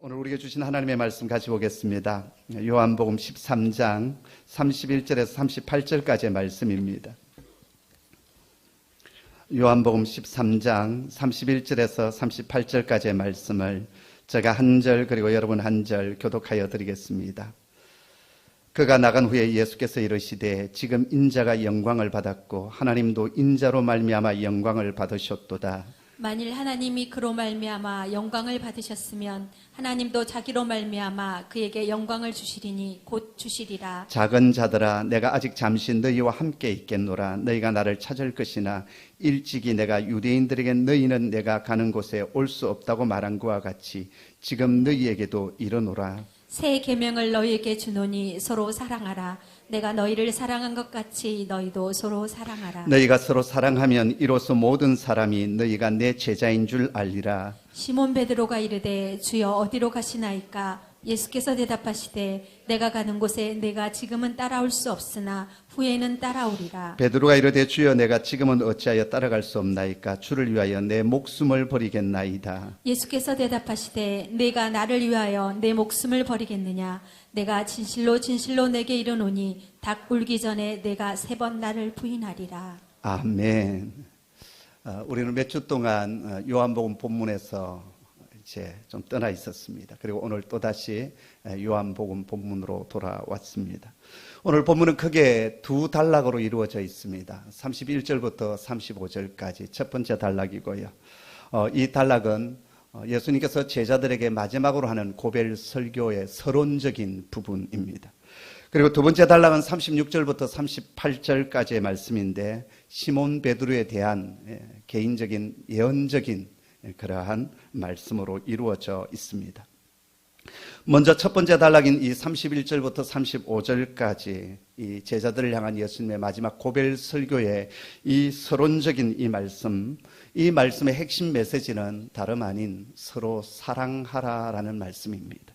오늘 우리에게 주신 하나님의 말씀 같이 보겠습니다. 요한복음 13장 31절에서 38절까지의 말씀입니다. 요한복음 13장 31절에서 38절까지의 말씀을 제가 한 절 그리고 여러분 한 절 교독하여 드리겠습니다. 그가 나간 후에 예수께서 이르시되 지금 인자가 영광을 받았고 하나님도 인자로 말미암아 영광을 받으셨도다. 만일 하나님이 그로 말미암아 영광을 받으셨으면 하나님도 자기로 말미암아 그에게 영광을 주시리니 곧 주시리라. 작은 자들아 내가 아직 잠시 너희와 함께 있겠노라. 너희가 나를 찾을 것이나 일찍이 내가 유대인들에게 너희는 내가 가는 곳에 올 수 없다고 말한 것과 같이 지금 너희에게도 이르노라. 새 계명을 너희에게 주노니 서로 사랑하라. 내가 너희를 사랑한 것 같이 너희도 서로 사랑하라. 너희가 서로 사랑하면 이로써 모든 사람이 너희가 내 제자인 줄 알리라. 시몬 베드로가 이르되 주여 어디로 가시나이까? 예수께서 대답하시되 내가 가는 곳에 내가 지금은 따라올 수 없으나 후에는 따라오리라. 베드로가 이르되 주여 내가 지금은 어찌하여 따라갈 수 없나이까? 주를 위하여 내 목숨을 버리겠나이다. 예수께서 대답하시되 내가 나를 위하여 내 목숨을 버리겠느냐? 내가 진실로 진실로 내게 이르노니 닭 울기 전에 내가 3번 나를 부인하리라. 아멘. 우리는 몇 주 동안 요한복음 본문에서 이제 좀 떠나 있었습니다. 그리고 오늘 또다시 요한복음 본문으로 돌아왔습니다. 오늘 본문은 크게 두 단락으로 이루어져 있습니다. 31절부터 35절까지 첫 번째 단락이고요. 이 단락은 예수님께서 제자들에게 마지막으로 하는 고별 설교의 서론적인 부분입니다. 그리고 두 번째 단락은 36절부터 38절까지의 말씀인데 시몬 베드로에 대한 개인적인 예언적인 그러한 말씀으로 이루어져 있습니다. 먼저 첫 번째 단락인 이 31절부터 35절까지 이 제자들을 향한 예수님의 마지막 고별 설교의 이 서론적인 이 말씀의 핵심 메시지는 다름 아닌 서로 사랑하라라는 말씀입니다.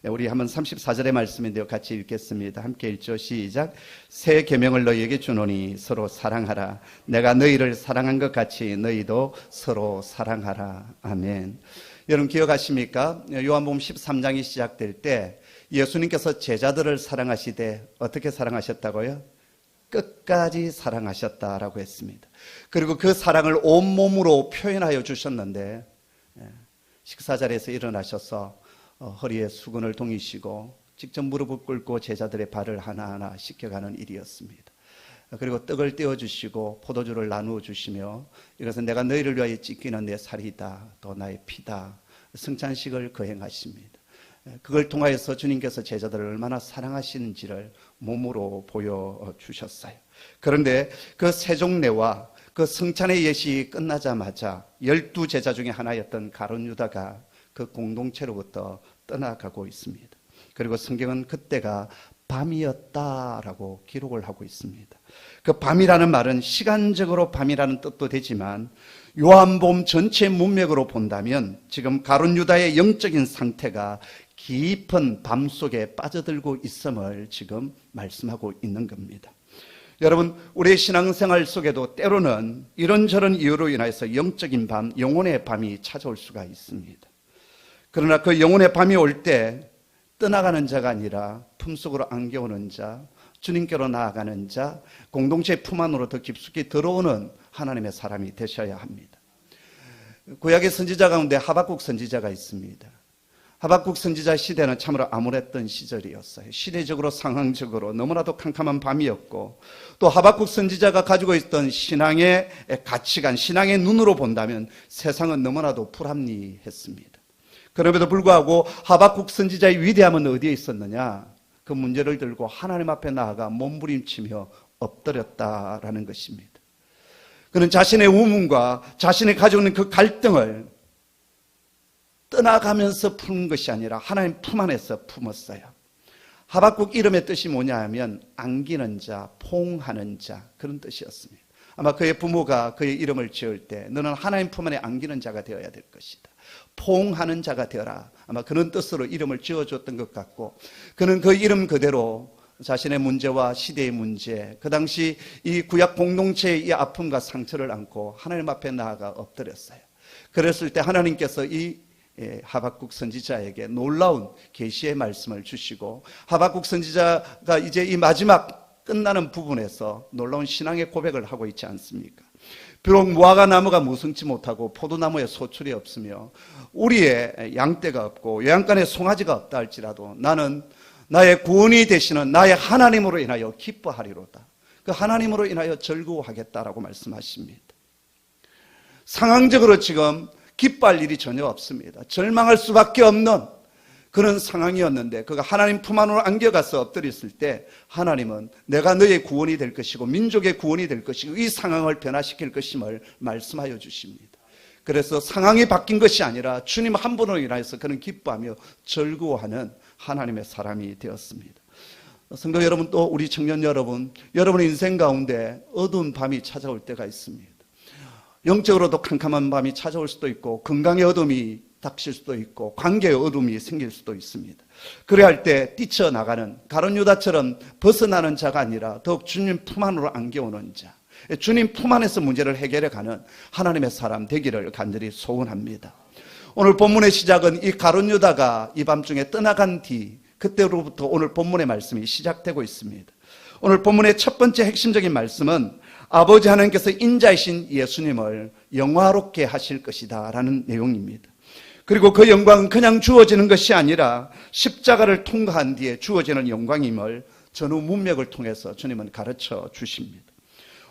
우리 한번 34절의 말씀인데요. 같이 읽겠습니다. 함께 읽죠. 시작. 새 계명을 너희에게 주노니 서로 사랑하라. 내가 너희를 사랑한 것 같이 너희도 서로 사랑하라. 아멘. 여러분 기억하십니까? 요한복음 13장이 시작될 때 예수님께서 제자들을 사랑하시되 어떻게 사랑하셨다고요? 끝까지 사랑하셨다라고 했습니다. 그리고 그 사랑을 온몸으로 표현하여 주셨는데 식사 자리에서 일어나셔서 허리에 수건을 동이시고 직접 무릎을 꿇고 제자들의 발을 하나하나 씻겨가는 일이었습니다. 그리고 떡을 떼어주시고 포도주를 나누어 주시며 이것은 내가 너희를 위하여 찢기는 내 살이다 또 나의 피다 승찬식을 거행하십니다. 그걸 통하여서 주님께서 제자들을 얼마나 사랑하시는지를 몸으로 보여주셨어요. 그런데 그 세종례와 그 성찬의 예식이 끝나자마자 12제자 중에 하나였던 가룟 유다가 그 공동체로부터 떠나가고 있습니다. 그리고 성경은 그때가 밤이었다라고 기록을 하고 있습니다. 그 밤이라는 말은 시간적으로 밤이라는 뜻도 되지만 요한복음 전체 문맥으로 본다면 지금 가룟 유다의 영적인 상태가 깊은 밤 속에 빠져들고 있음을 지금 말씀하고 있는 겁니다. 여러분, 우리의 신앙생활 속에도 때로는 이런저런 이유로 인해서 영적인 밤, 영혼의 밤이 찾아올 수가 있습니다. 그러나 그 영혼의 밤이 올 때 떠나가는 자가 아니라 품속으로 안겨오는 자, 주님께로 나아가는 자, 공동체의 품 안으로 더 깊숙이 들어오는 하나님의 사람이 되셔야 합니다. 구약의 선지자 가운데 하박국 선지자가 있습니다. 하박국 선지자 시대는 참으로 암울했던 시절이었어요. 시대적으로 상황적으로 너무나도 캄캄한 밤이었고 또 하박국 선지자가 가지고 있던 신앙의 가치관, 신앙의 눈으로 본다면 세상은 너무나도 불합리했습니다. 그럼에도 불구하고 하박국 선지자의 위대함은 어디에 있었느냐? 그 문제를 들고 하나님 앞에 나아가 몸부림치며 엎드렸다라는 것입니다. 그는 자신의 우문과 자신이 가지고 있는 그 갈등을 떠나가면서 푸는 것이 아니라 하나님 품 안에서 품었어요. 하박국 이름의 뜻이 뭐냐 하면 안기는 자, 포옹하는 자 그런 뜻이었습니다. 아마 그의 부모가 그의 이름을 지을 때 너는 하나님 품 안에 안기는 자가 되어야 될 것이다. 포옹하는 자가 되어라. 아마 그런 뜻으로 이름을 지어줬던 것 같고 그는 그 이름 그대로 자신의 문제와 시대의 문제, 그 당시 이 구약 공동체의 이 아픔과 상처를 안고 하나님 앞에 나아가 엎드렸어요. 그랬을 때 하나님께서 이 하박국 선지자에게 놀라운 계시의 말씀을 주시고, 하박국 선지자가 이제 이 마지막 끝나는 부분에서 놀라운 신앙의 고백을 하고 있지 않습니까? 비록 무화과 나무가 무성치 못하고 포도나무에 소출이 없으며 우리의 양떼가 없고 요양간에 송아지가 없다 할지라도 나는 나의 구원이 되시는 나의 하나님으로 인하여 기뻐하리로다. 그 하나님으로 인하여 즐거워하겠다라고 말씀하십니다. 상황적으로 지금 기뻐할 일이 전혀 없습니다. 절망할 수밖에 없는 그런 상황이었는데, 그가 하나님 품 안으로 안겨가서 엎드렸을 때 하나님은 내가 너의 구원이 될 것이고 민족의 구원이 될 것이고 이 상황을 변화시킬 것임을 말씀하여 주십니다. 그래서 상황이 바뀐 것이 아니라 주님 한 분으로 인하여서 그는 기뻐하며 즐거워하는 하나님의 사람이 되었습니다. 성도 여러분, 또 우리 청년 여러분, 여러분의 인생 가운데 어두운 밤이 찾아올 때가 있습니다. 영적으로도 캄캄한 밤이 찾아올 수도 있고 건강의 어둠이 닥칠 수도 있고 관계의 어둠이 생길 수도 있습니다. 그래야 할 때 뛰쳐나가는 가룟 유다처럼 벗어나는 자가 아니라 더욱 주님 품 안으로 안겨오는 자, 주님 품 안에서 문제를 해결해가는 하나님의 사람 되기를 간절히 소원합니다. 오늘 본문의 시작은 이 가룟 유다가 이 밤중에 떠나간 뒤, 그때로부터 오늘 본문의 말씀이 시작되고 있습니다. 오늘 본문의 첫 번째 핵심적인 말씀은 아버지 하나님께서 인자이신 예수님을 영화롭게 하실 것이다 라는 내용입니다. 그리고 그 영광은 그냥 주어지는 것이 아니라 십자가를 통과한 뒤에 주어지는 영광임을 전후 문맥을 통해서 주님은 가르쳐 주십니다.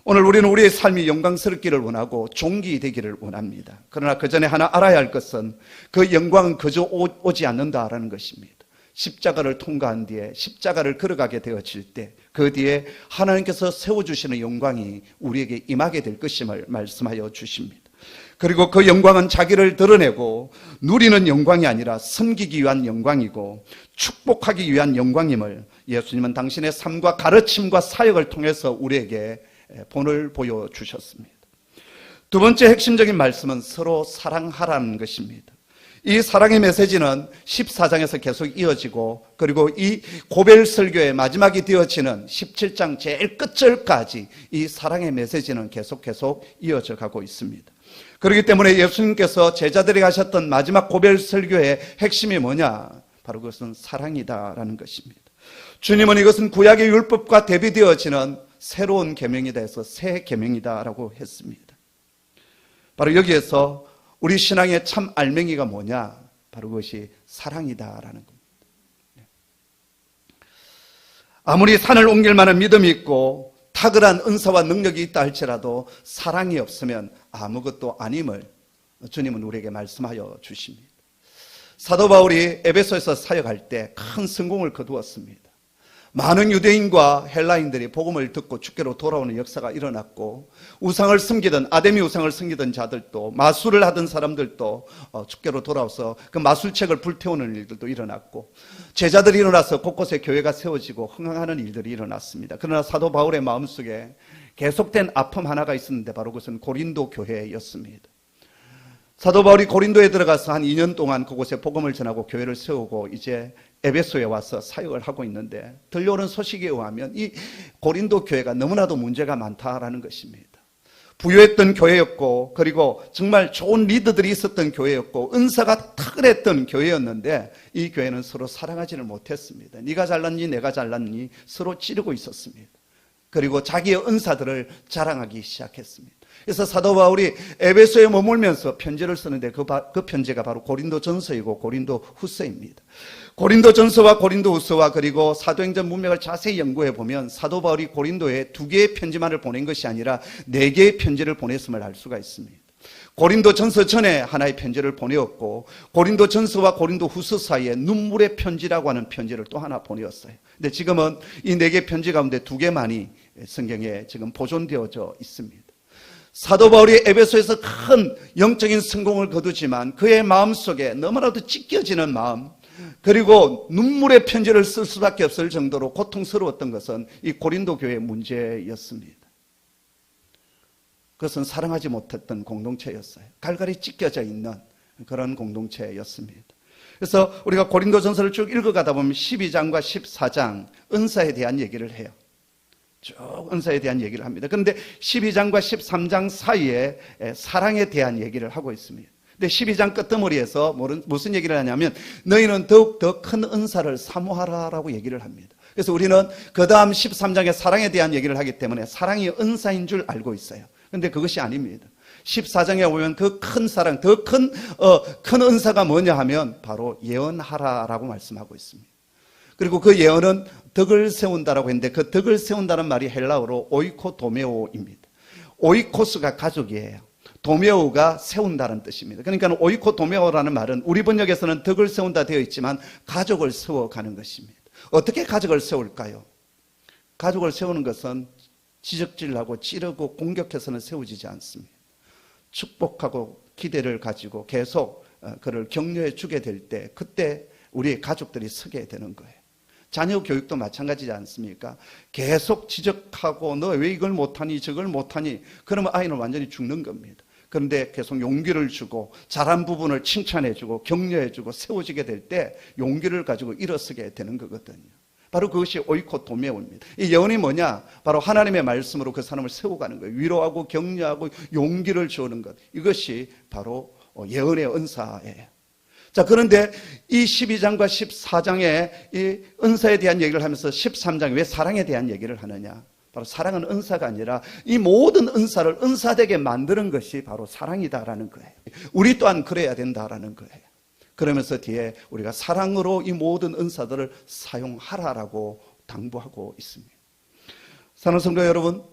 오늘 우리는 우리의 삶이 영광스럽기를 원하고 존귀되기를 원합니다. 그러나 그 전에 하나 알아야 할 것은 그 영광은 그저 오지 않는다라는 것입니다. 십자가를 통과한 뒤에 십자가를 걸어가게 되어질 때 그 뒤에 하나님께서 세워주시는 영광이 우리에게 임하게 될 것임을 말씀하여 주십니다. 그리고 그 영광은 자기를 드러내고 누리는 영광이 아니라 섬기기 위한 영광이고 축복하기 위한 영광임을 예수님은 당신의 삶과 가르침과 사역을 통해서 우리에게 본을 보여주셨습니다. 두 번째 핵심적인 말씀은 서로 사랑하라는 것입니다. 이 사랑의 메시지는 14장에서 계속 이어지고, 그리고 이 고벨 설교의 마지막이 되어지는 17장 제일 끝절까지 이 사랑의 메시지는 계속 이어져 가고 있습니다. 그렇기 때문에 예수님께서 제자들에게 하셨던 마지막 고벨 설교의 핵심이 뭐냐? 바로 그것은 사랑이다라는 것입니다. 주님은 이것은 구약의 율법과 대비되어지는 새로운 계명이다 해서 새 계명이다라고 했습니다. 바로 여기에서 우리 신앙의 참 알맹이가 뭐냐? 바로 그것이 사랑이다라는 겁니다. 아무리 산을 옮길 만한 믿음이 있고 탁월한 은사와 능력이 있다 할지라도 사랑이 없으면 아무것도 아님을 주님은 우리에게 말씀하여 주십니다. 사도 바울이 에베소에서 사역할 때 큰 성공을 거두었습니다. 많은 유대인과 헬라인들이 복음을 듣고 주께로 돌아오는 역사가 일어났고, 우상을 섬기던 아데미 우상을 섬기던 자들도, 마술을 하던 사람들도 주께로 돌아와서 그 마술책을 불태우는 일들도 일어났고, 제자들이 일어나서 곳곳에 교회가 세워지고 흥황하는 일들이 일어났습니다. 그러나 사도 바울의 마음속에 계속된 아픔 하나가 있었는데 바로 그것은 고린도 교회였습니다. 사도 바울이 고린도에 들어가서 한 2년 동안 그곳에 복음을 전하고 교회를 세우고 이제 에베소에 와서 사역을 하고 있는데, 들려오는 소식에 의하면 이 고린도 교회가 너무나도 문제가 많다라는 것입니다. 부유했던 교회였고, 그리고 정말 좋은 리더들이 있었던 교회였고, 은사가 탁월했던 교회였는데 이 교회는 서로 사랑하지를 못했습니다. 네가 잘났니 내가 잘났니 서로 찌르고 있었습니다. 그리고 자기의 은사들을 자랑하기 시작했습니다. 그래서 사도 바울이 에베소에 머물면서 편지를 쓰는데 그 편지가 바로 고린도 전서이고 고린도 후서입니다. 고린도 전서와 고린도 후서와 그리고 사도행전 문맥을 자세히 연구해 보면 사도 바울이 고린도에 2개의 편지만을 보낸 것이 아니라 4개의 편지를 보냈음을 알 수가 있습니다. 고린도 전서 전에 하나의 편지를 보내었고, 고린도 전서와 고린도 후서 사이에 눈물의 편지라고 하는 편지를 또 하나 보내었어요. 근데 지금은 이 4개 편지 가운데 2개만이 성경에 지금 보존되어져 있습니다. 사도 바울이 에베소에서 큰 영적인 성공을 거두지만 그의 마음속에 너무나도 찢겨지는 마음, 그리고 눈물의 편지를 쓸 수밖에 없을 정도로 고통스러웠던 것은 이 고린도 교회의 문제였습니다. 그것은 사랑하지 못했던 공동체였어요. 갈갈이 찢겨져 있는 그런 공동체였습니다. 그래서 우리가 고린도 전서를 쭉 읽어가다 보면 12장과 14장 은사에 대한 얘기를 해요. 쭉 은사에 대한 얘기를 합니다. 그런데 12장과 13장 사이에 사랑에 대한 얘기를 하고 있습니다. 근데 12장 끝머리에서 무슨 얘기를 하냐면 너희는 더욱 더 큰 은사를 사모하라라고 얘기를 합니다. 그래서 우리는 그 다음 13장에 사랑에 대한 얘기를 하기 때문에 사랑이 은사인 줄 알고 있어요. 그런데 그것이 아닙니다. 14장에 보면 그 큰 사랑, 더 큰 은사가 뭐냐 하면 바로 예언하라라고 말씀하고 있습니다. 그리고 그 예언은 덕을 세운다라고 했는데 그 덕을 세운다는 말이 헬라어로 오이코도메오입니다. 오이코스가 가족이에요. 도메오가 세운다는 뜻입니다. 그러니까 오이코도메오라는 말은 우리 번역에서는 덕을 세운다 되어 있지만 가족을 세워가는 것입니다. 어떻게 가족을 세울까요? 가족을 세우는 것은 지적질하고 찌르고 공격해서는 세워지지 않습니다. 축복하고 기대를 가지고 계속 그를 격려해 주게 될 때 그때 우리 가족들이 서게 되는 거예요. 자녀 교육도 마찬가지지 않습니까? 계속 지적하고 너 왜 이걸 못하니 저걸 못하니 그러면 아이는 완전히 죽는 겁니다. 그런데 계속 용기를 주고 잘한 부분을 칭찬해주고 격려해주고 세워지게 될 때 용기를 가지고 일어서게 되는 거거든요. 바로 그것이 오이코도메오입니다. 이 예언이 뭐냐? 바로 하나님의 말씀으로 그 사람을 세워가는 거예요. 위로하고 격려하고 용기를 주는 것. 이것이 바로 예언의 은사예요. 자, 그런데 이 12장과 14장에 이 은사에 대한 얘기를 하면서 13장에 왜 사랑에 대한 얘기를 하느냐? 바로 사랑은 은사가 아니라 이 모든 은사를 은사되게 만드는 것이 바로 사랑이다라는 거예요. 우리 또한 그래야 된다라는 거예요. 그러면서 뒤에 우리가 사랑으로 이 모든 은사들을 사용하라라고 당부하고 있습니다. 사랑하는 성도 여러분,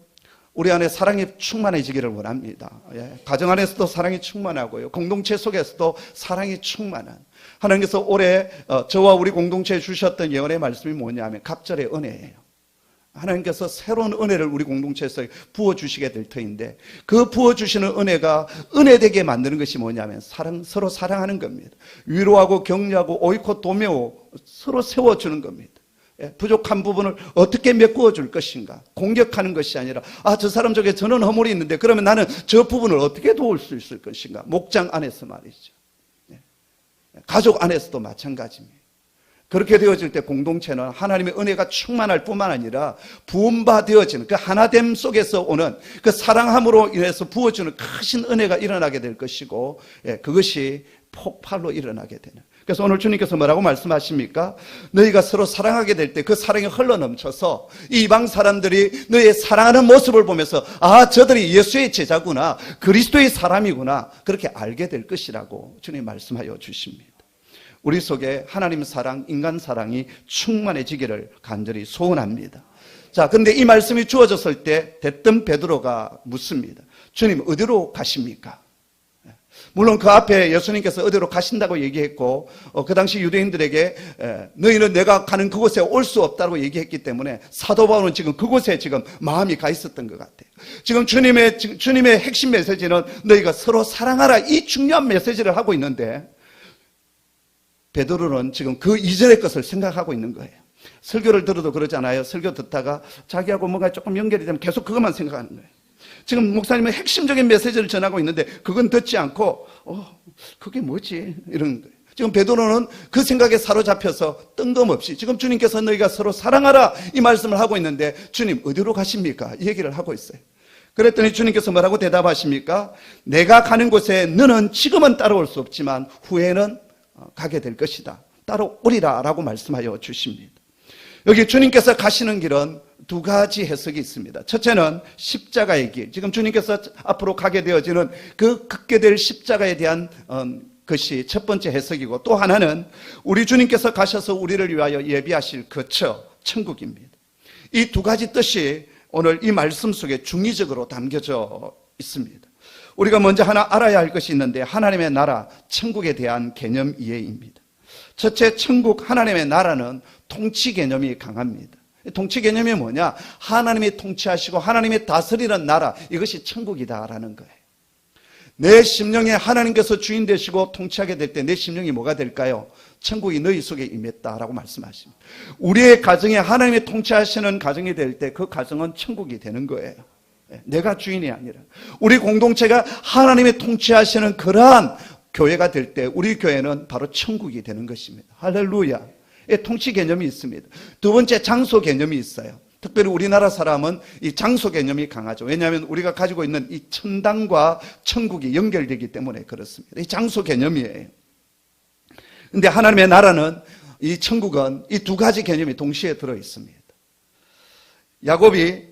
우리 안에 사랑이 충만해지기를 원합니다. 가정 안에서도 사랑이 충만하고요. 공동체 속에서도 사랑이 충만한 하나님께서 올해 저와 우리 공동체에 주셨던 예언의 말씀이 뭐냐면 갑절의 은혜예요. 하나님께서 새로운 은혜를 우리 공동체에서 부어주시게 될 터인데 그 부어주시는 은혜가 은혜되게 만드는 것이 뭐냐면 서로 사랑하는 겁니다. 위로하고 격려하고 오이코도메오 서로 세워주는 겁니다. 부족한 부분을 어떻게 메꾸어 줄 것인가. 공격하는 것이 아니라 저 사람 쪽에 저는 허물이 있는데 그러면 나는 저 부분을 어떻게 도울 수 있을 것인가. 목장 안에서 말이죠. 가족 안에서도 마찬가지입니다. 그렇게 되어질 때 공동체는 하나님의 은혜가 충만할 뿐만 아니라 부음받아지는 그 하나됨 속에서 오는 그 사랑함으로 인해서 부어주는 크신 은혜가 일어나게 될 것이고 그것이 폭발로 일어나게 되는. 그래서 오늘 주님께서 뭐라고 말씀하십니까? 너희가 서로 사랑하게 될 때 그 사랑이 흘러넘쳐서 이방 사람들이 너희의 사랑하는 모습을 보면서 저들이 예수의 제자구나, 그리스도의 사람이구나, 그렇게 알게 될 것이라고 주님 말씀하여 주십니다. 우리 속에 하나님 사랑, 인간 사랑이 충만해지기를 간절히 소원합니다. 자, 근데 이 말씀이 주어졌을 때 대뜸 베드로가 묻습니다. 주님, 어디로 가십니까? 물론 그 앞에 예수님께서 어디로 가신다고 얘기했고 그 당시 유대인들에게 너희는 내가 가는 그곳에 올 수 없다고 얘기했기 때문에 사도 바울은 지금 그곳에 지금 마음이 가 있었던 것 같아요. 지금 주님의 핵심 메시지는 너희가 서로 사랑하라, 이 중요한 메시지를 하고 있는데 베드로는 지금 그 이전의 것을 생각하고 있는 거예요. 설교를 들어도 그러잖아요. 설교 듣다가 자기하고 뭔가 조금 연결이 되면 계속 그것만 생각하는 거예요. 지금 목사님은 핵심적인 메시지를 전하고 있는데 그건 듣지 않고 그게 뭐지? 이런 거예요. 지금 베드로는 그 생각에 사로잡혀서 뜬금없이 지금 주님께서 너희가 서로 사랑하라 이 말씀을 하고 있는데 주님 어디로 가십니까? 이 얘기를 하고 있어요. 그랬더니 주님께서 뭐라고 대답하십니까? 내가 가는 곳에 너는 지금은 따라올 수 없지만 후에는 가게 될 것이다. 따라오리라 라고 말씀하여 주십니다. 여기 주님께서 가시는 길은 두 가지 해석이 있습니다. 첫째는 십자가의 길. 지금 주님께서 앞으로 가게 되어지는 그 긋게 될 십자가에 대한 것이 첫 번째 해석이고 또 하나는 우리 주님께서 가셔서 우리를 위하여 예비하실 그 천국입니다. 이 두 가지 뜻이 오늘 이 말씀 속에 중의적으로 담겨져 있습니다. 우리가 먼저 하나 알아야 할 것이 있는데 하나님의 나라, 천국에 대한 개념 이해입니다. 첫째, 천국, 하나님의 나라는 통치 개념이 강합니다. 통치 개념이 뭐냐? 하나님이 통치하시고 하나님이 다스리는 나라, 이것이 천국이다라는 거예요. 내 심령에 하나님께서 주인 되시고 통치하게 될 때 내 심령이 뭐가 될까요? 천국이 너희 속에 임했다라고 말씀하십니다. 우리의 가정에 하나님이 통치하시는 가정이 될 때 그 가정은 천국이 되는 거예요. 내가 주인이 아니라 우리 공동체가 하나님이 통치하시는 그러한 교회가 될 때 우리 교회는 바로 천국이 되는 것입니다. 할렐루야. 통치 개념이 있습니다. 두 번째, 장소 개념이 있어요. 특별히 우리나라 사람은 이 장소 개념이 강하죠. 왜냐하면 우리가 가지고 있는 이 천당과 천국이 연결되기 때문에 그렇습니다. 이 장소 개념이에요. 근데 하나님의 나라는, 이 천국은 이 두 가지 개념이 동시에 들어 있습니다. 야곱이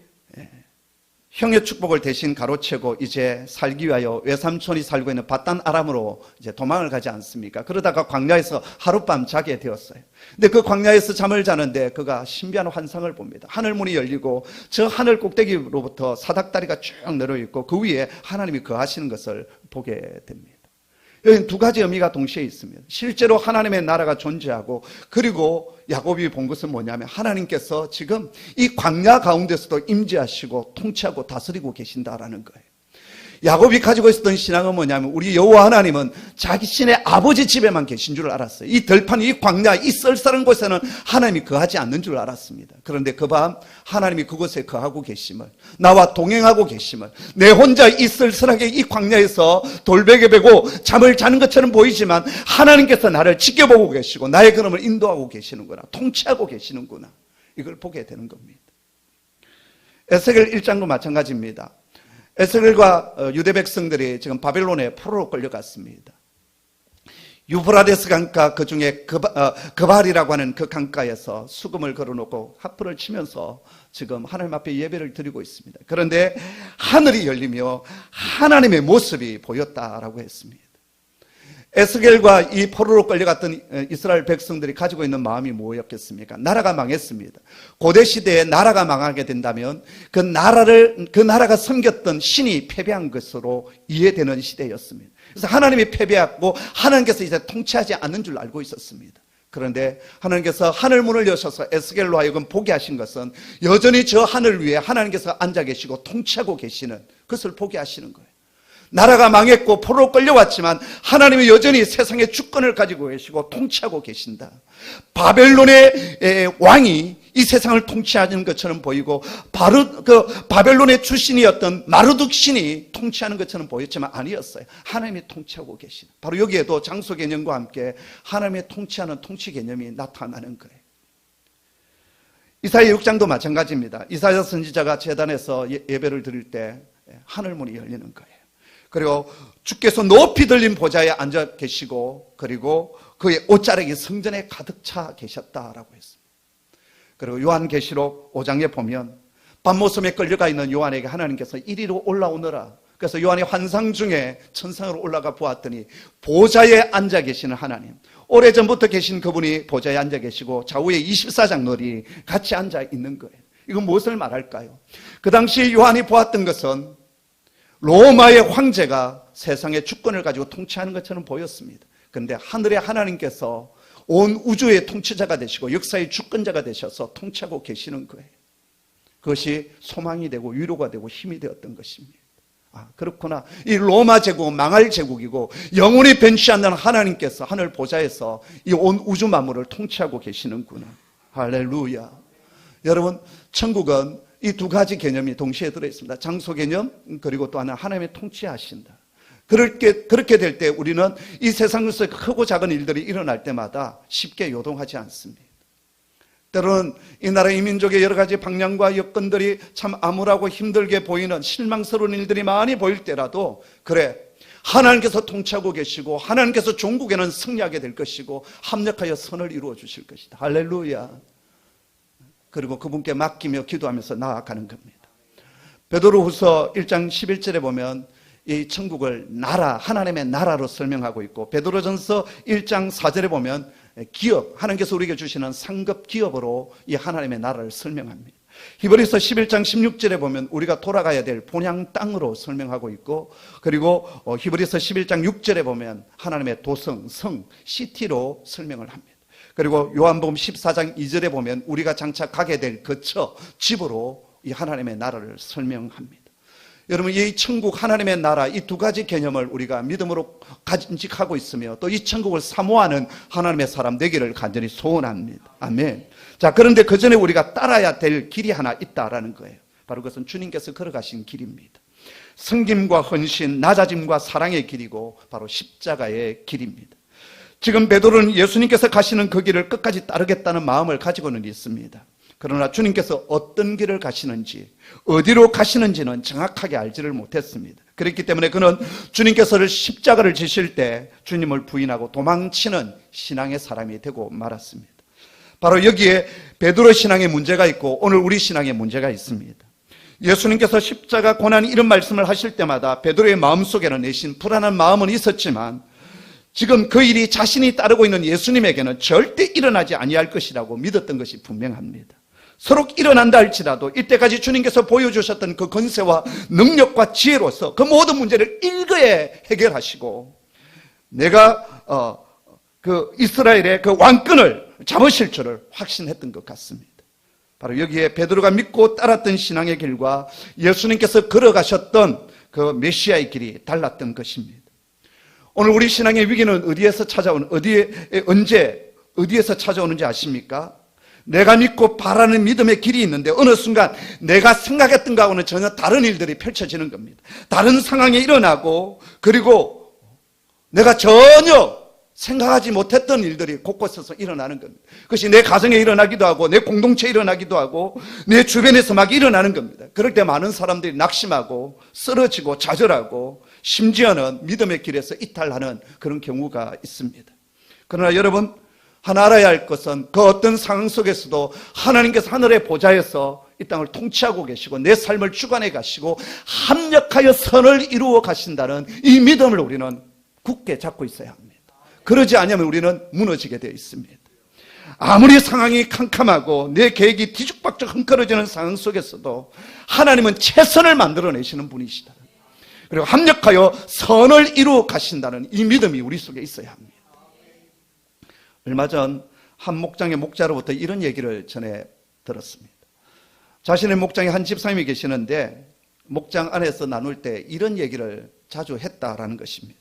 형의 축복을 대신 가로채고 이제 살기 위하여 외삼촌이 살고 있는 바단 아람으로 이제 도망을 가지 않습니까? 그러다가 광야에서 하룻밤 자게 되었어요. 근데 그 광야에서 잠을 자는데 그가 신비한 환상을 봅니다. 하늘문이 열리고 저 하늘 꼭대기로부터 사닥다리가 쭉 내려 있고 그 위에 하나님이 거하시는 것을 보게 됩니다. 여기는 두 가지 의미가 동시에 있습니다. 실제로 하나님의 나라가 존재하고, 그리고 야곱이 본 것은 뭐냐면 하나님께서 지금 이 광야 가운데서도 임재하시고 통치하고 다스리고 계신다라는 거예요. 야곱이 가지고 있었던 신앙은 뭐냐면 우리 여호와 하나님은 자신의 아버지 집에만 계신 줄 알았어요. 이 들판, 이 광야, 이 썰썰한 곳에는 하나님이 거하지 않는 줄 알았습니다. 그런데 그 밤 하나님이 그곳에 거하고 계심을, 나와 동행하고 계심을, 내 혼자 이 쓸쓸하게 이 광야에서 돌베개 베고 잠을 자는 것처럼 보이지만 하나님께서 나를 지켜보고 계시고 나의 걸음을 인도하고 계시는구나, 통치하고 계시는구나, 이걸 보게 되는 겁니다. 에스겔 1장도 마찬가지입니다. 에스겔과 유대 백성들이 지금 바벨론에 포로로 끌려갔습니다. 유브라데스 강가, 그 중에 그발이라고 하는 그 강가에서 수금을 걸어놓고 하프를 치면서 지금 하나님 앞에 예배를 드리고 있습니다. 그런데 하늘이 열리며 하나님의 모습이 보였다라고 했습니다. 에스겔과 이 포로로 끌려갔던 이스라엘 백성들이 가지고 있는 마음이 뭐였겠습니까? 나라가 망했습니다. 고대 시대에 나라가 망하게 된다면 그 나라가 섬겼던 신이 패배한 것으로 이해되는 시대였습니다. 그래서 하나님이 패배하고 하나님께서 이제 통치하지 않는 줄 알고 있었습니다. 그런데 하나님께서 하늘문을 여셔서 에스겔로 하여금 보게 하신 것은 여전히 저 하늘 위에 하나님께서 앉아 계시고 통치하고 계시는 것을 보게 하시는 거예요. 나라가 망했고 포로로 끌려왔지만 하나님이 여전히 세상의 주권을 가지고 계시고 통치하고 계신다. 바벨론의 왕이 이 세상을 통치하는 것처럼 보이고 바벨론의 출신이었던 마르둑 신이 통치하는 것처럼 보였지만 아니었어요. 하나님이 통치하고 계시다. 바로 여기에도 장소 개념과 함께 하나님의 통치하는 통치 개념이 나타나는 거예요. 이사야 6장도 마찬가지입니다. 이사야 선지자가 제단에서 예배를 드릴 때 하늘문이 열리는 거예요. 그리고 주께서 높이 들린 보좌에 앉아 계시고, 그리고 그의 옷자락이 성전에 가득 차 계셨다라고 했습니다. 그리고 요한계시록 5장에 보면 밤모섬에 끌려가 있는 요한에게 하나님께서 이리로 올라오너라. 그래서 요한이 환상 중에 천상으로 올라가 보았더니 보좌에 앉아 계시는 하나님, 오래전부터 계신 그분이 보좌에 앉아 계시고 좌우에 24장로리 같이 앉아 있는 거예요. 이건 무엇을 말할까요? 그 당시 요한이 보았던 것은 로마의 황제가 세상의 주권을 가지고 통치하는 것처럼 보였습니다. 그런데 하늘의 하나님께서 온 우주의 통치자가 되시고 역사의 주권자가 되셔서 통치하고 계시는 거예요. 그것이 소망이 되고 위로가 되고 힘이 되었던 것입니다. 그렇구나. 이 로마 제국은 망할 제국이고 영원히 변치 않는 하나님께서 하늘 보좌에서 이 온 우주 만물을 통치하고 계시는구나. 할렐루야. 여러분, 천국은 이 두 가지 개념이 동시에 들어있습니다. 장소 개념, 그리고 또 하나 하나님의 통치하신다. 그렇게 될 때 우리는 이 세상에서 크고 작은 일들이 일어날 때마다 쉽게 요동하지 않습니다. 때로는 이 나라 이 민족의 여러 가지 방향과 여건들이 참 암울하고 힘들게 보이는 실망스러운 일들이 많이 보일 때라도, 그래, 하나님께서 통치하고 계시고 하나님께서 종국에는 승리하게 될 것이고 합력하여 선을 이루어 주실 것이다. 할렐루야. 그리고 그분께 맡기며 기도하면서 나아가는 겁니다. 베드로후서 1장 11절에 보면 이 천국을 나라, 하나님의 나라로 설명하고 있고, 베드로전서 1장 4절에 보면 기업, 하나님께서 우리에게 주시는 상급 기업으로 이 하나님의 나라를 설명합니다. 히브리서 11장 16절에 보면 우리가 돌아가야 될 본향 땅으로 설명하고 있고, 그리고 히브리서 11장 6절에 보면 하나님의 도성, 성, 시티로 설명을 합니다. 그리고 요한복음 14장 2절에 보면 우리가 장차 가게 될 거처, 집으로 이 하나님의 나라를 설명합니다. 여러분, 이 천국, 하나님의 나라, 이 두 가지 개념을 우리가 믿음으로 간직하고 있으며 또 이 천국을 사모하는 하나님의 사람 되기를 간절히 소원합니다. 아멘. 자, 그런데 그 전에 우리가 따라야 될 길이 하나 있다라는 거예요. 바로 그것은 주님께서 걸어가신 길입니다. 섬김과 헌신, 낮아짐과 사랑의 길이고 바로 십자가의 길입니다. 지금 베드로는 예수님께서 가시는 그 길을 끝까지 따르겠다는 마음을 가지고는 있습니다. 그러나 주님께서 어떤 길을 가시는지, 어디로 가시는지는 정확하게 알지를 못했습니다. 그렇기 때문에 그는 주님께서를 십자가를 지실 때 주님을 부인하고 도망치는 신앙의 사람이 되고 말았습니다. 바로 여기에 베드로 신앙의 문제가 있고 오늘 우리 신앙의 문제가 있습니다. 예수님께서 십자가 고난 이런 말씀을 하실 때마다 베드로의 마음속에는 내심 불안한 마음은 있었지만 지금 그 일이 자신이 따르고 있는 예수님에게는 절대 일어나지 아니할 것이라고 믿었던 것이 분명합니다. 서로 일어난다 할지라도 이때까지 주님께서 보여주셨던 그 권세와 능력과 지혜로서 그 모든 문제를 일거에 해결하시고 내가 그 이스라엘의 그 왕권을 잡으실 줄을 확신했던 것 같습니다. 바로 여기에 베드로가 믿고 따랐던 신앙의 길과 예수님께서 걸어가셨던 그 메시아의 길이 달랐던 것입니다. 오늘 우리 신앙의 위기는 어디에서 찾아오는지 아십니까? 내가 믿고 바라는 믿음의 길이 있는데 어느 순간 내가 생각했던 것하고는 전혀 다른 일들이 펼쳐지는 겁니다. 다른 상황이 일어나고 그리고 내가 전혀 생각하지 못했던 일들이 곳곳에서 일어나는 겁니다. 그것이 내 가정에 일어나기도 하고 내 공동체에 일어나기도 하고 내 주변에서 막 일어나는 겁니다. 그럴 때 많은 사람들이 낙심하고 쓰러지고 좌절하고 심지어는 믿음의 길에서 이탈하는 그런 경우가 있습니다. 그러나 여러분 하나 알아야 할 것은 그 어떤 상황 속에서도 하나님께서 하늘의 보좌에서 이 땅을 통치하고 계시고 내 삶을 주관해 가시고 합력하여 선을 이루어 가신다는 이 믿음을 우리는 굳게 잡고 있어야 합니다. 그러지 않으면 우리는 무너지게 되어 있습니다. 아무리 상황이 캄캄하고 내 계획이 뒤죽박죽 흔들어지는 상황 속에서도 하나님은 최선을 만들어내시는 분이시다. 그리고 합력하여 선을 이루어 가신다는 이 믿음이 우리 속에 있어야 합니다. 얼마 전 한 목장의 목자로부터 이런 얘기를 전해 들었습니다. 자신의 목장에 한 집사님이 계시는데 목장 안에서 나눌 때 이런 얘기를 자주 했다라는 것입니다.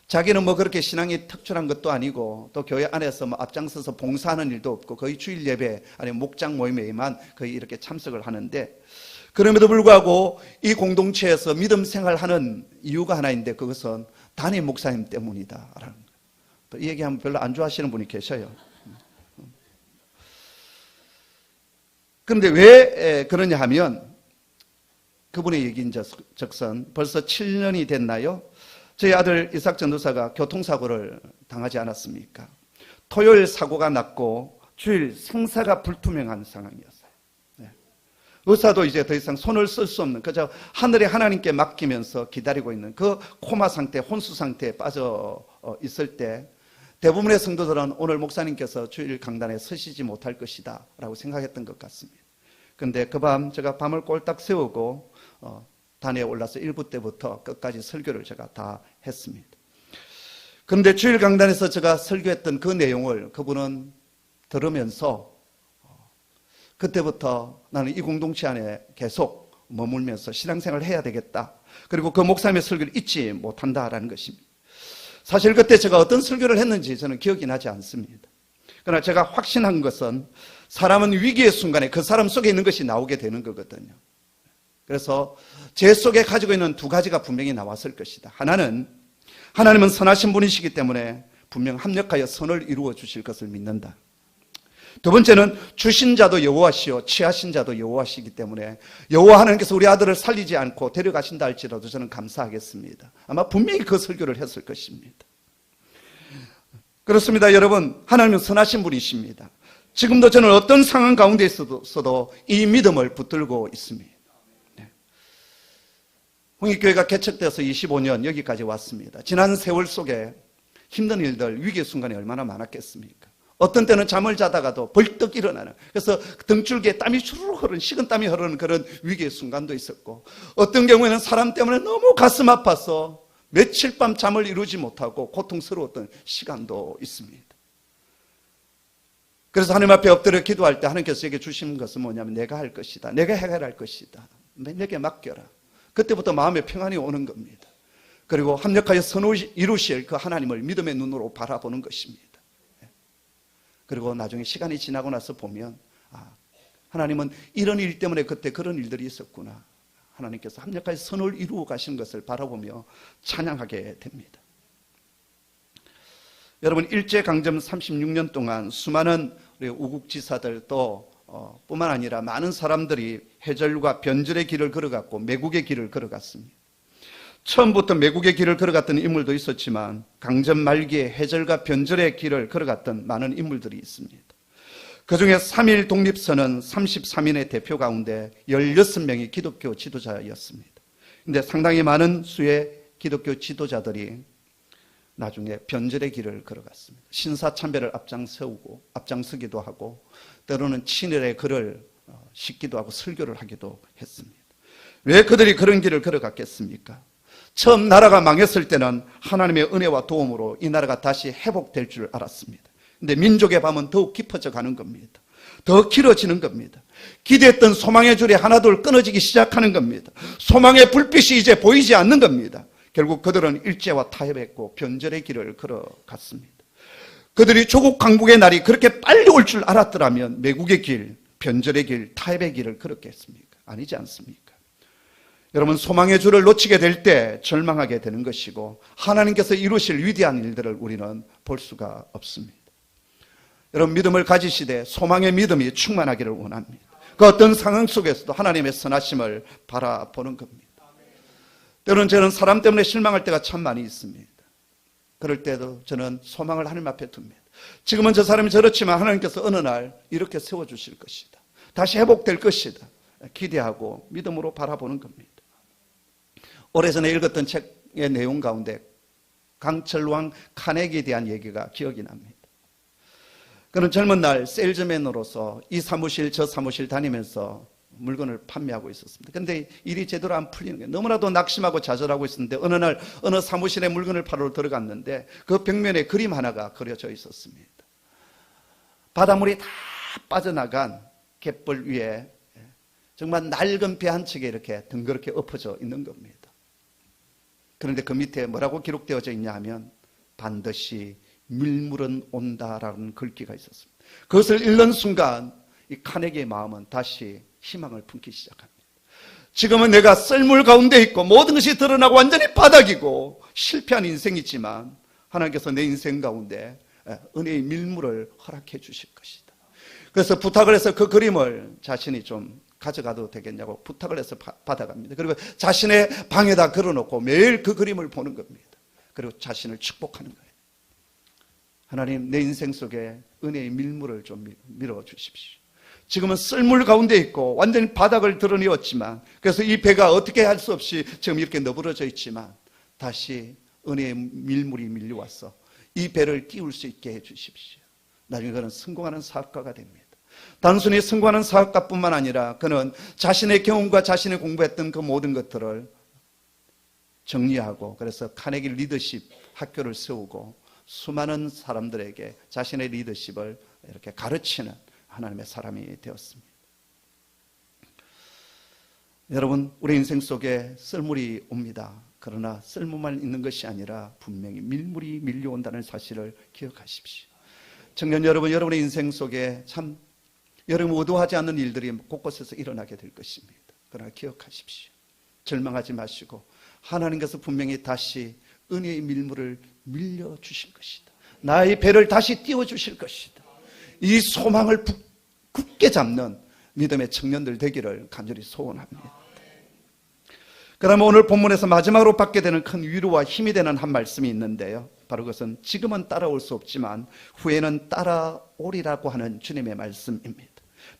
자기는 뭐 그렇게 신앙이 특출한 것도 아니고 또 교회 안에서 뭐 앞장서서 봉사하는 일도 없고 거의 주일 예배 아니면 목장 모임에만 거의 이렇게 참석을 하는데 그럼에도 불구하고 이 공동체에서 믿음 생활하는 이유가 하나 있는데 그것은 담임 목사님 때문이다라는 거예요. 또 이 얘기하면 별로 안 좋아하시는 분이 계셔요. 그런데 왜 그러냐 하면 그분의 얘기인즉슨 벌써 7년이 됐나요? 저희 아들 이삭 전도사가 교통사고를 당하지 않았습니까? 토요일 사고가 났고 주일 생사가 불투명한 상황이었어요. 네. 의사도 이제 더 이상 손을 쓸 수 없는 그저 하늘에 하나님께 맡기면서 기다리고 있는 그 코마 상태, 혼수 상태에 빠져 있을 때 대부분의 성도들은 오늘 목사님께서 주일 강단에 서시지 못할 것이다 라고 생각했던 것 같습니다. 그런데 그 밤 제가 밤을 꼴딱 세우고 단에 올라서 1부 때부터 끝까지 설교를 제가 다 했습니다. 그런데 주일 강단에서 제가 설교했던 그 내용을 그분은 들으면서 그때부터 나는 이 공동체 안에 계속 머물면서 신앙생활을 해야 되겠다. 그리고 그 목사님의 설교를 잊지 못한다라는 것입니다. 사실 그때 제가 어떤 설교를 했는지 저는 기억이 나지 않습니다. 그러나 제가 확신한 것은 사람은 위기의 순간에 그 사람 속에 있는 것이 나오게 되는 거거든요. 그래서 제 속에 가지고 있는 두 가지가 분명히 나왔을 것이다. 하나는 하나님은 선하신 분이시기 때문에 분명 합력하여 선을 이루어 주실 것을 믿는다. 두 번째는 주신 자도 여호와시요 취하신 자도 여호와시기 때문에 여호와 하나님께서 우리 아들을 살리지 않고 데려가신다 할지라도 저는 감사하겠습니다. 아마 분명히 그 설교를 했을 것입니다. 그렇습니다. 여러분, 하나님은 선하신 분이십니다. 지금도 저는 어떤 상황 가운데 있어도 이 믿음을 붙들고 있습니다. 홍익교회가 개척되어서 25년 여기까지 왔습니다. 지난 세월 속에 힘든 일들, 위기의 순간이 얼마나 많았겠습니까? 어떤 때는 잠을 자다가도 벌떡 일어나는, 그래서 등줄기에 땀이 주르륵 흐르는, 식은땀이 흐르는 그런 위기의 순간도 있었고, 어떤 경우에는 사람 때문에 너무 가슴 아파서 며칠 밤 잠을 이루지 못하고 고통스러웠던 시간도 있습니다. 그래서 하나님 앞에 엎드려 기도할 때 하나님께서 제게 주신 것은 뭐냐면 내가 할 것이다. 내가 해결할 것이다. 내게 맡겨라. 그때부터 마음에 평안이 오는 겁니다. 그리고 합력하여 선을 이루실 그 하나님을 믿음의 눈으로 바라보는 것입니다. 그리고 나중에 시간이 지나고 나서 보면 하나님은 이런 일 때문에 그때 그런 일들이 있었구나. 하나님께서 합력하여 선을 이루어 가신 것을 바라보며 찬양하게 됩니다. 여러분, 일제강점 36년 동안 수많은 우리 우국지사들 또 뿐만 아니라 많은 사람들이 해절과 변절의 길을 걸어갔고 매국의 길을 걸어갔습니다. 처음부터 매국의 길을 걸어갔던 인물도 있었지만 강점 말기에 해절과 변절의 길을 걸어갔던 많은 인물들이 있습니다. 그중에 3.1 독립선언 33인의 대표 가운데 16명이 기독교 지도자였습니다. 그런데 상당히 많은 수의 기독교 지도자들이 나중에 변절의 길을 걸어갔습니다. 신사참배를 앞장서기도 하고 때로는 친일의 글을 싣기도 하고 설교를 하기도 했습니다. 왜 그들이 그런 길을 걸어갔겠습니까? 처음 나라가 망했을 때는 하나님의 은혜와 도움으로 이 나라가 다시 회복될 줄 알았습니다. 근데 민족의 밤은 더욱 깊어져 가는 겁니다. 더 길어지는 겁니다. 기대했던 소망의 줄이 하나둘 끊어지기 시작하는 겁니다. 소망의 불빛이 이제 보이지 않는 겁니다. 결국 그들은 일제와 타협했고 변절의 길을 걸어갔습니다. 그들이 조국 강국의 날이 그렇게 빨리 올 줄 알았더라면 매국의 길, 변절의 길, 타협의 길을 걸었겠습니까? 아니지 않습니까? 여러분, 소망의 줄을 놓치게 될 때 절망하게 되는 것이고 하나님께서 이루실 위대한 일들을 우리는 볼 수가 없습니다. 여러분, 믿음을 가지시되 소망의 믿음이 충만하기를 원합니다. 그 어떤 상황 속에서도 하나님의 선하심을 바라보는 겁니다. 때로는 저는 사람 때문에 실망할 때가 참 많이 있습니다. 그럴 때도 저는 소망을 하나님 앞에 둡니다. 지금은 저 사람이 저렇지만 하나님께서 어느 날 이렇게 세워주실 것이다. 다시 회복될 것이다. 기대하고 믿음으로 바라보는 겁니다. 오래전에 읽었던 책의 내용 가운데 강철왕 카네기에 대한 얘기가 기억이 납니다. 그는 젊은 날 세일즈맨으로서 이 사무실 저 사무실 다니면서 물건을 판매하고 있었습니다. 그런데 일이 제대로 안 풀리는 거예요. 너무나도 낙심하고 좌절하고 있었는데 어느 날 어느 사무실에 물건을 팔러 들어갔는데 그 벽면에 그림 하나가 그려져 있었습니다. 바닷물이 다 빠져나간 갯벌 위에 정말 낡은 배 한 척에 이렇게 덩그렇게 엎어져 있는 겁니다. 그런데 그 밑에 뭐라고 기록되어져 있냐 하면 반드시 밀물은 온다라는 글귀가 있었습니다. 그것을 읽는 순간 이 카네기의 마음은 다시 희망을 품기 시작합니다. 지금은 내가 썰물 가운데 있고 모든 것이 드러나고 완전히 바닥이고 실패한 인생이지만 하나님께서 내 인생 가운데 은혜의 밀물을 허락해 주실 것이다. 그래서 부탁을 해서 그 그림을 자신이 좀 가져가도 되겠냐고 부탁을 해서 받아갑니다. 그리고 자신의 방에다 걸어놓고 매일 그 그림을 보는 겁니다. 그리고 자신을 축복하는 거예요. 하나님, 내 인생 속에 은혜의 밀물을 좀 밀어주십시오. 지금은 썰물 가운데 있고 완전히 바닥을 드러내었지만 그래서 이 배가 어떻게 할 수 없이 지금 이렇게 너부러져 있지만 다시 은혜의 밀물이 밀려와서 이 배를 띄울 수 있게 해주십시오. 나중에 그는 성공하는 사업가가 됩니다. 단순히 성공하는 사업가뿐만 아니라 그는 자신의 경험과 자신이 공부했던 그 모든 것들을 정리하고 그래서 카네기 리더십 학교를 세우고 수많은 사람들에게 자신의 리더십을 이렇게 가르치는 하나님의 사람이 되었습니다. 여러분, 우리 인생 속에 썰물이 옵니다. 그러나 썰물만 있는 것이 아니라 분명히 밀물이 밀려온다는 사실을 기억하십시오. 청년 여러분, 여러분의 인생 속에 참 여러분 의도하지 않는 일들이 곳곳에서 일어나게 될 것입니다. 그러나 기억하십시오. 절망하지 마시고 하나님께서 분명히 다시 은혜의 밀물을 밀려주실 것이다. 나의 배를 다시 띄워주실 것이다. 이 소망을 굳게 잡는 믿음의 청년들 되기를 간절히 소원합니다. 그러면 오늘 본문에서 마지막으로 받게 되는 큰 위로와 힘이 되는 한 말씀이 있는데요. 바로 그것은 지금은 따라올 수 없지만 후에는 따라오리라고 하는 주님의 말씀입니다.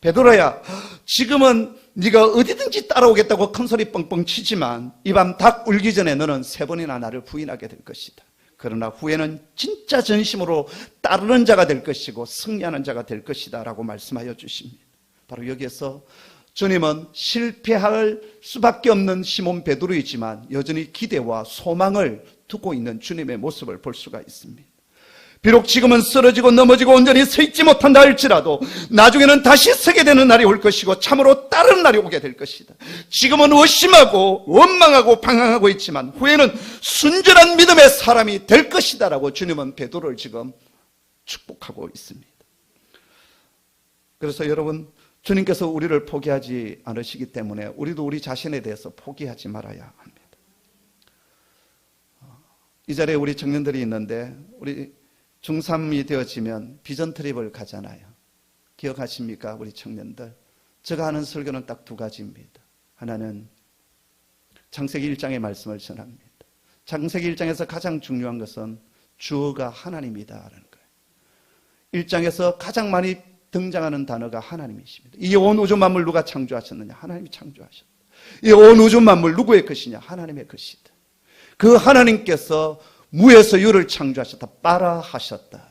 베드로야, 지금은 네가 어디든지 따라오겠다고 큰소리 뻥뻥 치지만 이 밤 닭 울기 전에 너는 3번이나 나를 부인하게 될 것이다. 그러나 후에는 진짜 전심으로 따르는 자가 될 것이고 승리하는 자가 될 것이다 라고 말씀하여 주십니다. 바로 여기에서 주님은 실패할 수밖에 없는 시몬 베드로이지만 여전히 기대와 소망을 두고 있는 주님의 모습을 볼 수가 있습니다. 비록 지금은 쓰러지고 넘어지고 온전히 서 있지 못한다 할지라도 나중에는 다시 서게 되는 날이 올 것이고 참으로 다른 날이 오게 될 것이다. 지금은 의심하고 원망하고 방황하고 있지만 후에는 순전한 믿음의 사람이 될 것이다 라고 주님은 베드로를 지금 축복하고 있습니다. 그래서 여러분, 주님께서 우리를 포기하지 않으시기 때문에 우리도 우리 자신에 대해서 포기하지 말아야 합니다. 이 자리에 우리 청년들이 있는데 우리 중3이 되어지면 비전 트립을 가잖아요. 기억하십니까? 우리 청년들. 제가 하는 설교는 딱 두 가지입니다. 하나는 창세기 1장의 말씀을 전합니다. 창세기 1장에서 가장 중요한 것은 주어가 하나님이다라는 거예요. 1장에서 가장 많이 등장하는 단어가 하나님이십니다. 이 온 우주 만물 누가 창조하셨느냐? 하나님이 창조하셨다. 이 온 우주 만물 누구의 것이냐? 하나님의 것이다. 그 하나님께서 무에서 유를 창조하셨다. 빠라하셨다.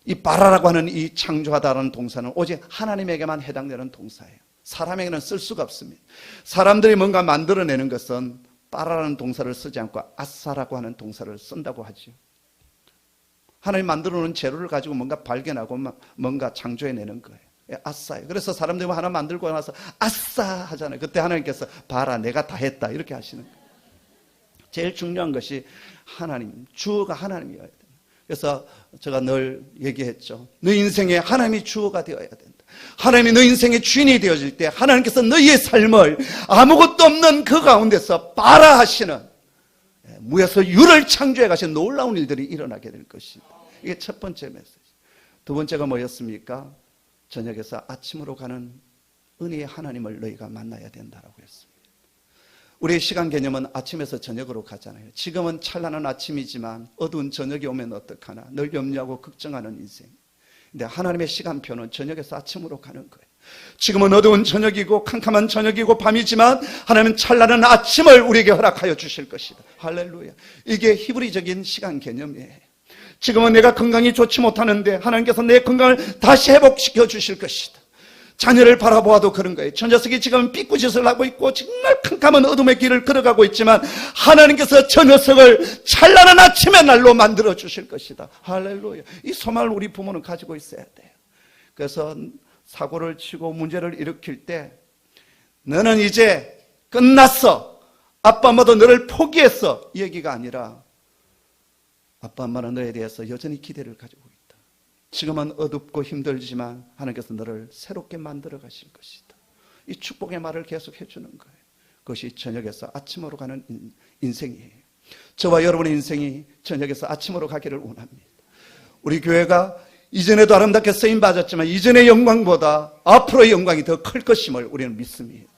이 빠라라고 하는 이 창조하다라는 동사는 오직 하나님에게만 해당되는 동사예요. 사람에게는 쓸 수가 없습니다. 사람들이 뭔가 만들어내는 것은 빠라라는 동사를 쓰지 않고 아싸라고 하는 동사를 쓴다고 하죠. 하나님 만들어 놓은 재료를 가지고 뭔가 발견하고 뭔가 창조해내는 거예요. 아싸예요. 그래서 사람들이 하나 만들고 나서 아싸 하잖아요. 그때 하나님께서 봐라 내가 다 했다 이렇게 하시는 거예요. 제일 중요한 것이 하나님, 주어가 하나님이어야 돼요. 그래서 제가 늘 얘기했죠. 너 인생에 하나님이 주어가 되어야 된다. 하나님이 너 인생의 주인이 되어질 때 하나님께서 너희의 삶을 아무것도 없는 그 가운데서 빠라하시는 무에서 유를 창조해 가신 놀라운 일들이 일어나게 될 것이다. 이게 첫 번째 메시지. 두 번째가 뭐였습니까? 저녁에서 아침으로 가는 은혜의 하나님을 너희가 만나야 된다라고 했습니다. 우리의 시간 개념은 아침에서 저녁으로 가잖아요. 지금은 찬란한 아침이지만 어두운 저녁이 오면 어떡하나 늘 염려하고 걱정하는 인생. 근데 하나님의 시간표는 저녁에서 아침으로 가는 거예요. 지금은 어두운 저녁이고 캄캄한 저녁이고 밤이지만 하나님은 찬란한 아침을 우리에게 허락하여 주실 것이다. 할렐루야. 이게 히브리적인 시간 개념이에요. 지금은 내가 건강이 좋지 못하는데 하나님께서 내 건강을 다시 회복시켜 주실 것이다. 자녀를 바라보아도 그런 거예요. 저 녀석이 지금 삐꾸짓을 하고 있고 정말 캄캄한 어둠의 길을 걸어가고 있지만 하나님께서 저 녀석을 찬란한 아침의 날로 만들어 주실 것이다. 할렐루야. 이 소망을 우리 부모는 가지고 있어야 돼요. 그래서 사고를 치고 문제를 일으킬 때 너는 이제 끝났어. 아빠 엄마도 너를 포기했어. 이 얘기가 아니라 아빠 엄마는 너에 대해서 여전히 기대를 가지고 있다. 지금은 어둡고 힘들지만 하나님께서 너를 새롭게 만들어 가실 것이다. 이 축복의 말을 계속 해주는 거예요. 그것이 저녁에서 아침으로 가는 인생이에요. 저와 여러분의 인생이 저녁에서 아침으로 가기를 원합니다. 우리 교회가 이전에도 아름답게 쓰임받았지만 이전의 영광보다 앞으로의 영광이 더 클 것임을 우리는 믿습니다.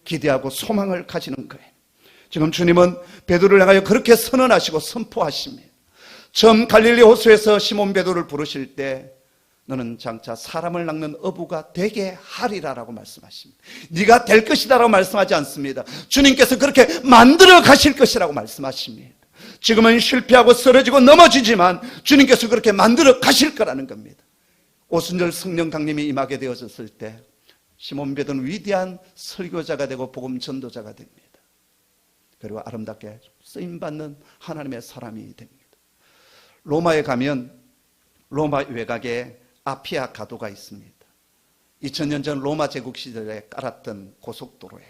기대하고 소망을 가지는 거예요. 지금 주님은 베드로를 향하여 그렇게 선언하시고 선포하십니다. 처음 갈릴리 호수에서 시몬 베드로를 부르실 때 너는 장차 사람을 낚는 어부가 되게 하리라라고 말씀하십니다. 네가 될 것이다라고 말씀하지 않습니다. 주님께서 그렇게 만들어 가실 것이라고 말씀하십니다. 지금은 실패하고 쓰러지고 넘어지지만 주님께서 그렇게 만들어 가실 거라는 겁니다. 오순절 성령 강림이 임하게 되어졌을 때 시몬 베드로는 위대한 설교자가 되고 복음 전도자가 됩니다. 그리고 아름답게 쓰임받는 하나님의 사람이 됩니다. 로마에 가면 로마 외곽에 아피아 가도가 있습니다. 2000년 전 로마 제국 시절에 깔았던 고속도로예요.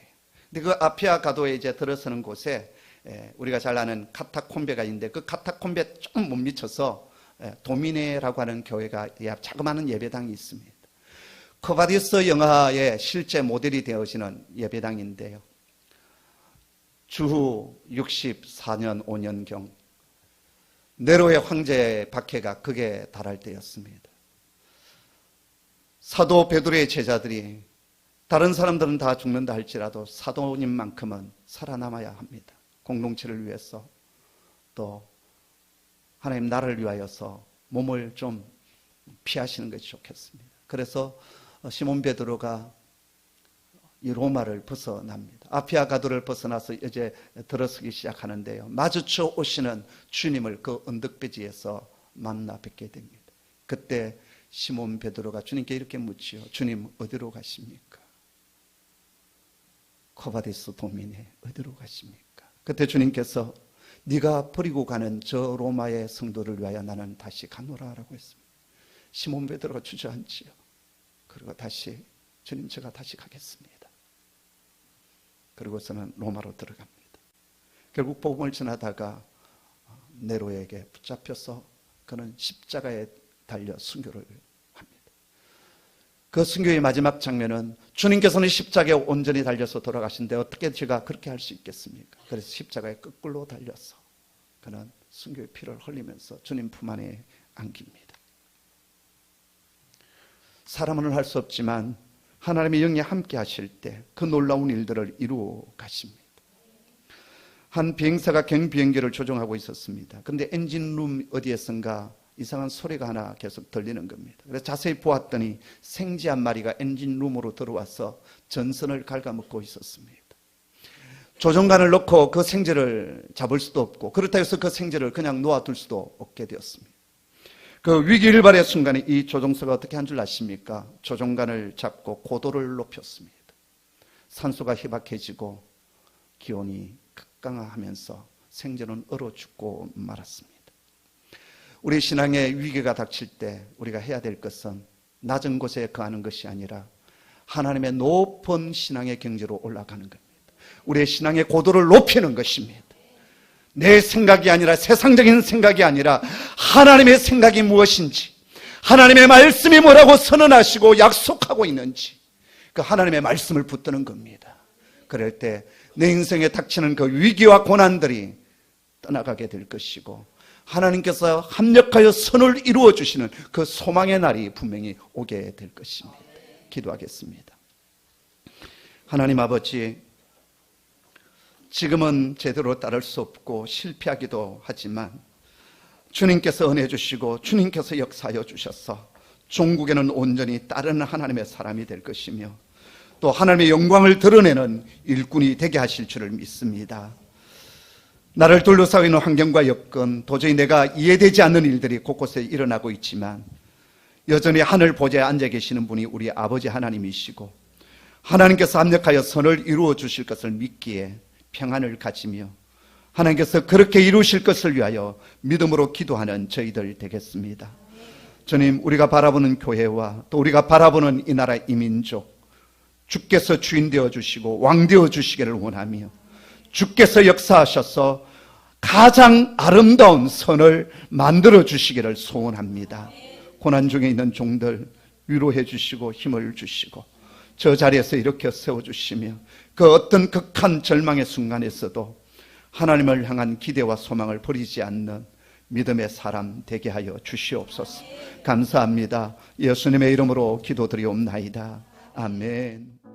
근데 그 아피아 가도에 이제 들어서는 곳에 우리가 잘 아는 카타콤베가 있는데 그 카타콤베 좀 못 미쳐서 도미네라고 하는 교회가 자그마한 예배당이 있습니다. 커바디스 영화의 실제 모델이 되어지는 예배당인데요. 주후 64년 5년경 네로의 황제 박해가 극에 달할 때였습니다. 사도 베드로의 제자들이 다른 사람들은 다 죽는다 할지라도 사도님만큼은 살아남아야 합니다. 공동체를 위해서 또 하나님 나라를 위하여서 몸을 좀 피하시는 것이 좋겠습니다. 그래서 시몬 베드로가 이 로마를 벗어납니다. 아피아 가도를 벗어나서 이제 들어서기 시작하는데요. 마주쳐 오시는 주님을 그 언덕배지에서 만나 뵙게 됩니다. 그때 시몬 베드로가 주님께 이렇게 묻지요. 주님 어디로 가십니까? 코바디스 도민에 어디로 가십니까? 그때 주님께서 네가 버리고 가는 저 로마의 성도를 위하여 나는 다시 가노라라고 했습니다. 시몬 베드로가 주저앉지요. 그리고 다시 주님 제가 다시 가겠습니다. 그리고서는 로마로 들어갑니다. 결국 복음을 전하다가 네로에게 붙잡혀서 그는 십자가에 달려 순교를 합니다. 그 순교의 마지막 장면은 주님께서는 십자가에 온전히 달려서 돌아가신데 어떻게 제가 그렇게 할 수 있겠습니까? 그래서 십자가에 거꾸로 달려서 그는 순교의 피를 흘리면서 주님 품 안에 안깁니다. 사람은 할 수 없지만 하나님의 영이 함께 하실 때 그 놀라운 일들을 이루어 가십니다. 한 비행사가 경비행기를 조종하고 있었습니다. 그런데 엔진룸 어디에선가 이상한 소리가 하나 계속 들리는 겁니다. 그래서 자세히 보았더니 생쥐 한 마리가 엔진룸으로 들어와서 전선을 갉아먹고 있었습니다. 조종관을 넣고 그 생쥐를 잡을 수도 없고, 그렇다고 해서 그 생쥐를 그냥 놓아둘 수도 없게 되었습니다. 그 위기일발의 순간에 이 조종사가 어떻게 한 줄 아십니까? 조종관을 잡고 고도를 높였습니다. 산소가 희박해지고 기온이 급강하면서 생쥐는 얼어 죽고 말았습니다. 우리 신앙의 위기가 닥칠 때 우리가 해야 될 것은 낮은 곳에 거하는 것이 아니라 하나님의 높은 신앙의 경지로 올라가는 겁니다. 우리의 신앙의 고도를 높이는 것입니다. 내 생각이 아니라, 세상적인 생각이 아니라 하나님의 생각이 무엇인지, 하나님의 말씀이 뭐라고 선언하시고 약속하고 있는지 그 하나님의 말씀을 붙드는 겁니다. 그럴 때 내 인생에 닥치는 그 위기와 고난들이 떠나가게 될 것이고, 하나님께서 합력하여 선을 이루어 주시는 그 소망의 날이 분명히 오게 될 것입니다. 기도하겠습니다. 하나님 아버지, 지금은 제대로 따를 수 없고 실패하기도 하지만 주님께서 은혜 주시고 주님께서 역사하여 주셔서 종국에는 온전히 따르는 하나님의 사람이 될 것이며, 또 하나님의 영광을 드러내는 일꾼이 되게 하실 줄을 믿습니다. 나를 둘러싸고 있는 환경과 여건, 도저히 내가 이해되지 않는 일들이 곳곳에 일어나고 있지만 여전히 하늘 보좌에 앉아 계시는 분이 우리 아버지 하나님이시고, 하나님께서 합력하여 선을 이루어 주실 것을 믿기에 평안을 가지며 하나님께서 그렇게 이루실 것을 위하여 믿음으로 기도하는 저희들 되겠습니다. 주님, 우리가 바라보는 교회와 또 우리가 바라보는 이 나라 이 민족, 주께서 주인 되어 주시고 왕 되어 주시기를 원하며, 주께서 역사하셔서 가장 아름다운 선을 만들어 주시기를 소원합니다. 고난 중에 있는 종들 위로해 주시고 힘을 주시고 저 자리에서 일으켜 세워주시며, 그 어떤 극한 절망의 순간에서도 하나님을 향한 기대와 소망을 버리지 않는 믿음의 사람 되게 하여 주시옵소서. 감사합니다. 예수님의 이름으로 기도드리옵나이다. 아멘.